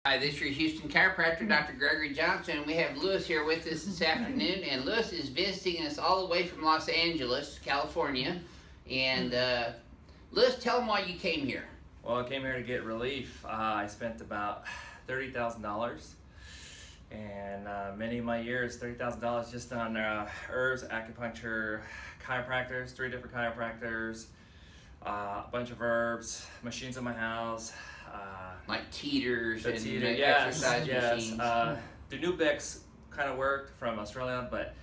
Hi, this is your Houston chiropractor, Dr. Gregory Johnson. We have Lewis here with us this afternoon, and Lewis is visiting us all the way from Los Angeles, California. And Lewis, tell them why you came here. Well, I came here to get relief. I spent about $30,000, and many of my years, $30,000 just on herbs, acupuncture, chiropractors, 3 different chiropractors, a bunch of herbs, machines in my house. Like teeters and yes, exercise machines. The new Bix kind of worked from Australia, but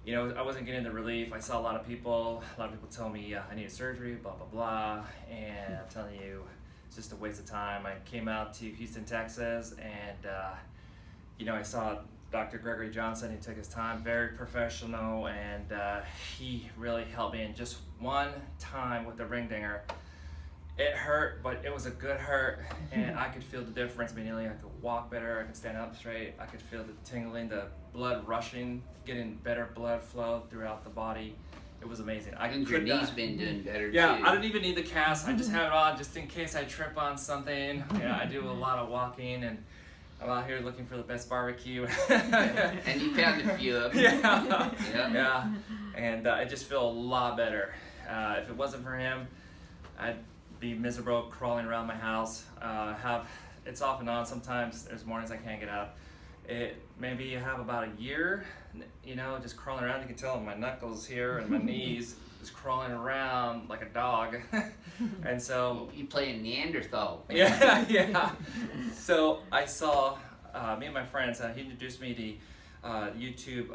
you know, I wasn't getting the relief. I saw a lot of people tell me I needed surgery, blah, blah, blah. And I'm telling you, it's just a waste of time. I came out to Houston, Texas, and you know, I saw Dr. Gregory Johnson. He took his time, very professional, and he really helped me. And just one time with the ring dinger, it hurt, but it was a good hurt, and I could feel the difference. Immediately, I could walk better, I could stand up straight, I could feel the tingling, the blood rushing, getting better blood flow throughout the body. It was amazing. Your knees been doing better too. I didn't even need the cast. I just have it on just in case I trip on something. Yeah, I do a lot of walking, and I'm out here looking for the best barbecue. And you found a few of them. Yeah. And I just feel a lot better. If it wasn't for him, I'd be miserable crawling around my house. It's off and on. Sometimes there's mornings I can't get up. Maybe I have about a year, you know, just crawling around. You can tell my knuckles here and my knees just crawling around like a dog. And so you play a Neanderthal. Yeah. So I saw me and my friends. He introduced me to YouTube,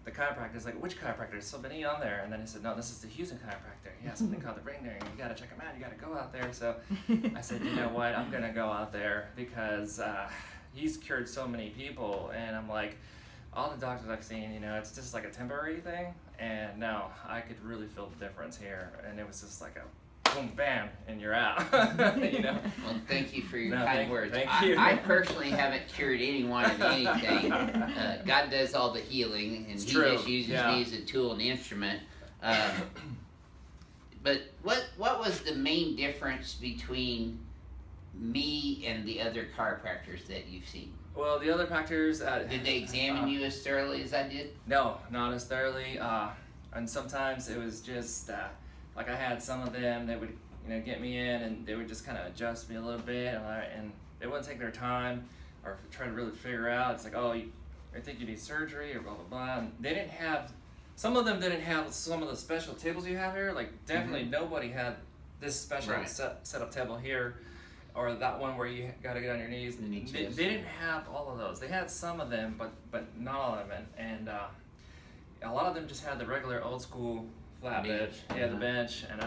the chiropractors, like, which chiropractor? There's so many on there. And then he said, no, this is the Houston chiropractor. He has something called the ring dinger. You gotta check him out. You gotta go out there. So I said, you know what? I'm gonna go out there because he's cured so many people. And I'm like, all the doctors I've seen, you know, it's just like a temporary thing. And no, I could really feel the difference here. And it was just like a boom, bam, and you're out. You know. Well, thank you for your kind words. Thank you. I personally haven't cured anyone of anything. God does all the healing, and He just uses me as a tool and instrument. But what was the main difference between me and the other chiropractors that you've seen? Well, the other chiropractors... did they examine you as thoroughly as I did? No, not as thoroughly. And sometimes it was just... like I had some of them that would, you know, get me in and they would just kind of adjust me a little bit, and they wouldn't take their time or try to really figure out. It's like, oh, I think you need surgery or blah, blah, blah. And they didn't have, some of them didn't have some of the special tables you have here. Like definitely nobody had this special setup table here, or that one where you got to get on your knees. They didn't have all of those. They had some of them, but not all of them. And a lot of them just had the regular old school flat bench. Yeah, the bench, and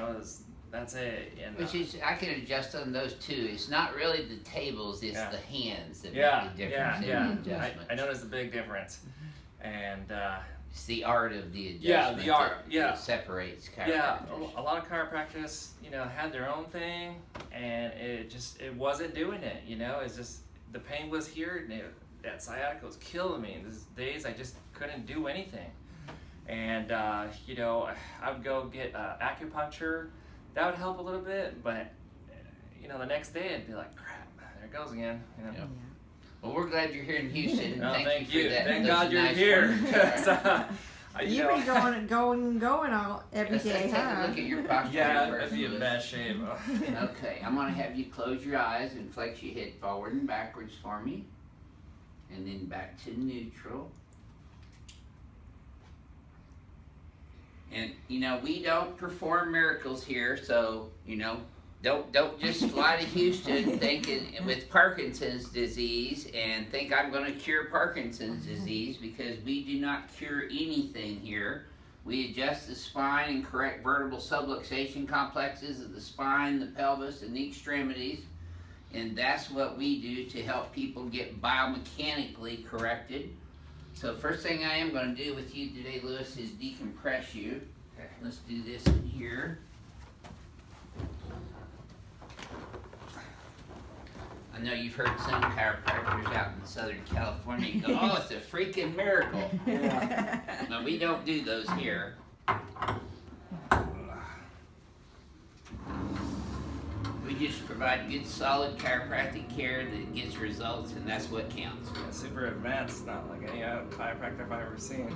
that's it. And, which is, I can adjust on those too. It's not really the tables, it's the hands that make the difference in the adjustment. I noticed a big difference. And it's the art of the adjustment. Yeah, the art. That separates chiropractors. Yeah, a lot of chiropractors, you know, had their own thing, and it wasn't doing it. You know, it's just the pain was here, and that sciatica was killing me. There's days I just couldn't do anything. And you know, I would go get acupuncture. That would help a little bit, but you know, the next day I'd be like, crap, there it goes again. You know? Yeah. Well, we're glad you're here in Houston. No, thank you for that. Thank God you're here. You've been going all every day, huh? Take a look at your posture. Yeah, I'd be in bad shape. Okay, I'm gonna have you close your eyes and flex your head forward and backwards for me, and then back to neutral. And you know, we don't perform miracles here, so you know, don't just fly to Houston thinking with Parkinson's disease and think I'm going to cure Parkinson's disease, because we do not cure anything here. We adjust the spine and correct vertebral subluxation complexes of the spine, the pelvis, and the extremities, and that's what we do to help people get biomechanically corrected. So first thing I am going to do with you today, Lewis, is decompress you. Let's do this in here. I know you've heard some chiropractors out in Southern California go, oh, it's a freaking miracle. No, we don't do those here. We We just provide good, solid chiropractic care that gets results, and that's what counts. Yeah, super advanced, not like any chiropractor I've ever seen.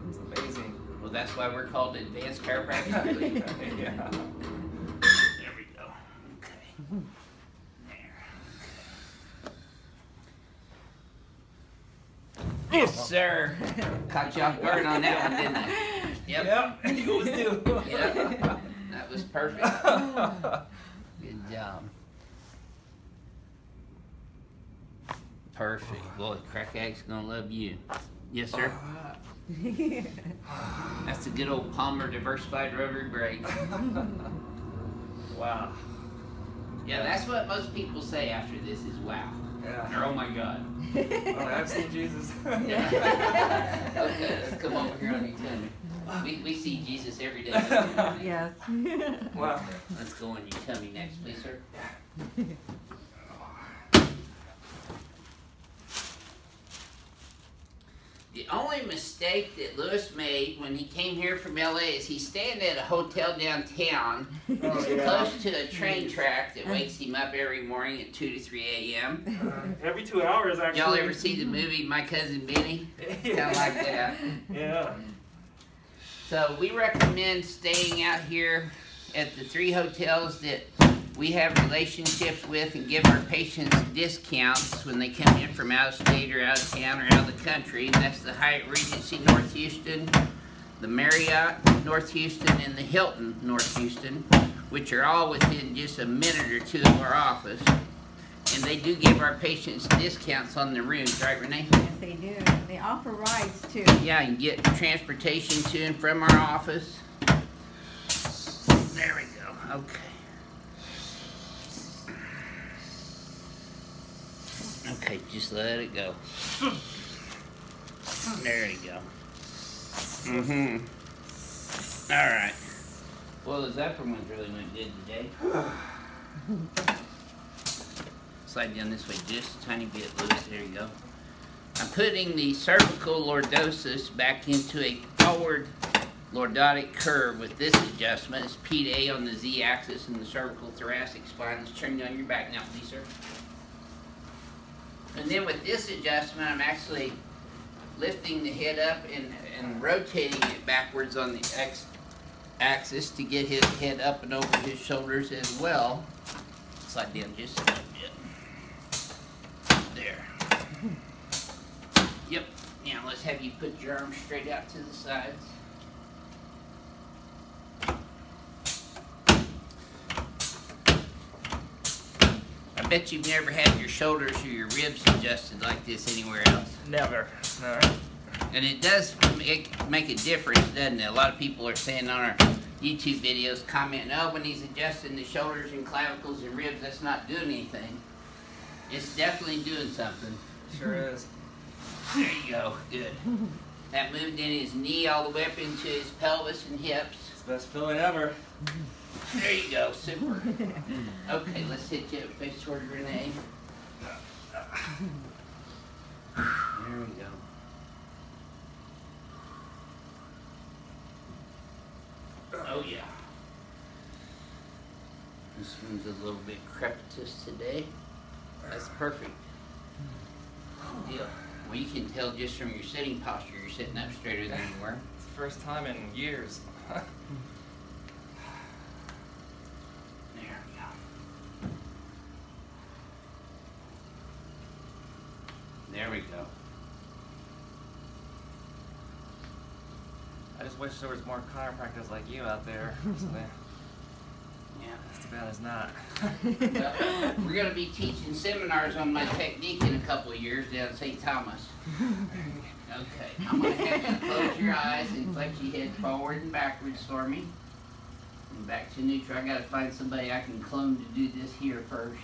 It's amazing. Well, that's why we're called Advanced Chiropractic Relief. Yeah. There we go. Okay. There. Yes, sir. Caught you off guard on that one, didn't I? Yep. Yep. You always do. Yep. That was perfect. Good job. Perfect. Boy, Crack Ag's gonna love you. Yes, sir. That's the good old Palmer Diversified Rotary Brake. Wow. Yeah, that's what most people say after this is wow. Yeah. Or oh my God. Oh, I've seen Jesus. Yeah. Okay, let's come over here on your tummy. We see Jesus every day. Yes. Wow. Let's go on your tummy next, please, sir. The only mistake that Lewis made when he came here from LA is he's staying at a hotel downtown. Oh, yeah. Close to a train track that wakes him up every morning at 2 to 3 a.m. Every 2 hours, actually. Y'all ever see the movie My Cousin Benny? Yeah. Kind of like that. Yeah. So we recommend staying out here at the 3 hotels that we have relationships with and give our patients discounts when they come in from out of state or out of town or out of the country. And that's the Hyatt Regency North Houston, the Marriott North Houston, and the Hilton North Houston, which are all within just a minute or two of our office. And they do give our patients discounts on the rooms, right, Renee? Yes, they do. They offer rides too. Yeah, you can get transportation to and from our office. There we go. Okay. Okay, just let it go. There you go. Mm-hmm. All right. Well, the Zephyr ones really went good today. Slide down this way just a tiny bit, Lewis. There you go. I'm putting the cervical lordosis back into a forward lordotic curve with this adjustment. It's P to A on the Z-axis and the cervical thoracic spine. Let's turn you on your back now, please, sir. And then with this adjustment, I'm actually lifting the head up and rotating it backwards on the X-axis to get his head up and over his shoulders as well. Slide down just a little bit. There. Yep. Now let's have you put your arms straight out to the sides. I bet you've never had your shoulders or your ribs adjusted like this anywhere else. Never. No. And it does make a difference, doesn't it? A lot of people are saying on our YouTube videos, commenting, oh, when he's adjusting the shoulders and clavicles and ribs, that's not doing anything. It's definitely doing something. Sure is. There you go. Good. That moved in his knee all the way up into his pelvis and hips. It's the best feeling ever. There you go. Super. Okay, let's hit you face toward Renee. There we go. Oh yeah. This one's a little bit crepitus today. That's perfect. Deal. Well, you can tell just from your sitting posture you're sitting up straighter than you were. It's the first time in years. There we go. There we go. I just wish there was more chiropractors like you out there. Yeah. It's too bad it's not. Well, we're going to be teaching seminars on my technique in a couple of years down at St. Thomas. Okay, I'm going to have you close your eyes and flex your head forward and backwards for me. And back to neutral. I got to find somebody I can clone to do this here first.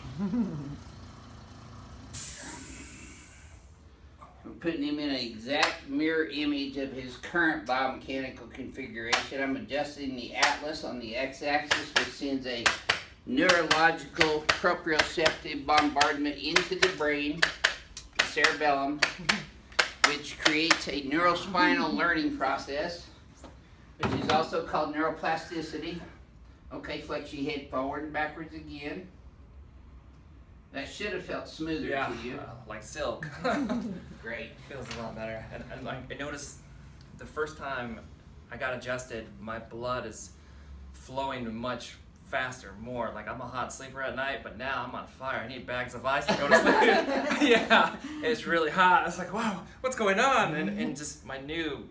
We're putting him in an exact mirror image of his current biomechanical configuration. I'm adjusting the atlas on the x-axis, which sends a neurological proprioceptive bombardment into the brain, the cerebellum, which creates a neurospinal learning process, which is also called neuroplasticity. Okay, flex your head forward and backwards again. That should have felt smoother Yeah, to you. like silk. Great. Feels a lot better. And I noticed the first time I got adjusted, my blood is flowing much faster, more. Like I'm a hot sleeper at night, but now I'm on fire. I need bags of ice to go to sleep. Yeah, it's really hot. It's like, wow, what's going on? And just my new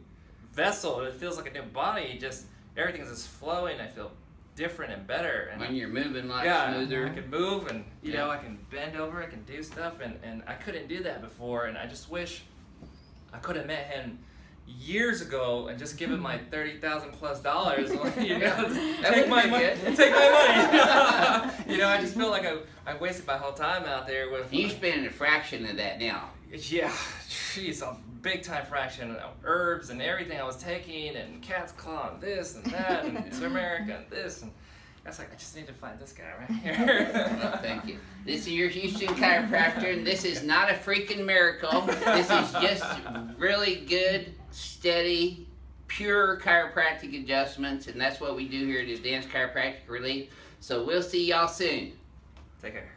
vessel, it feels like a new body. Just everything is just flowing. I feel different and better. And When you're moving like smoother. smoother. I can move and you know I can bend over, I can do stuff, and I couldn't do that before. And I just wish I could have met him years ago and just given my $30,000+ you know, take my money. You know, I just feel like I wasted my whole time out there with. You spend a fraction of that now. Yeah, jeez, a big time fraction of herbs and everything I was taking, and cat's claw and this and that and turmeric and this, and I was like, I just need to find this guy right here. Well, thank you. This is your Houston chiropractor, and this is not a freaking miracle. This is just really good, steady, pure chiropractic adjustments, and that's what we do here at Advanced Chiropractic Relief. So we'll see y'all soon. Take care.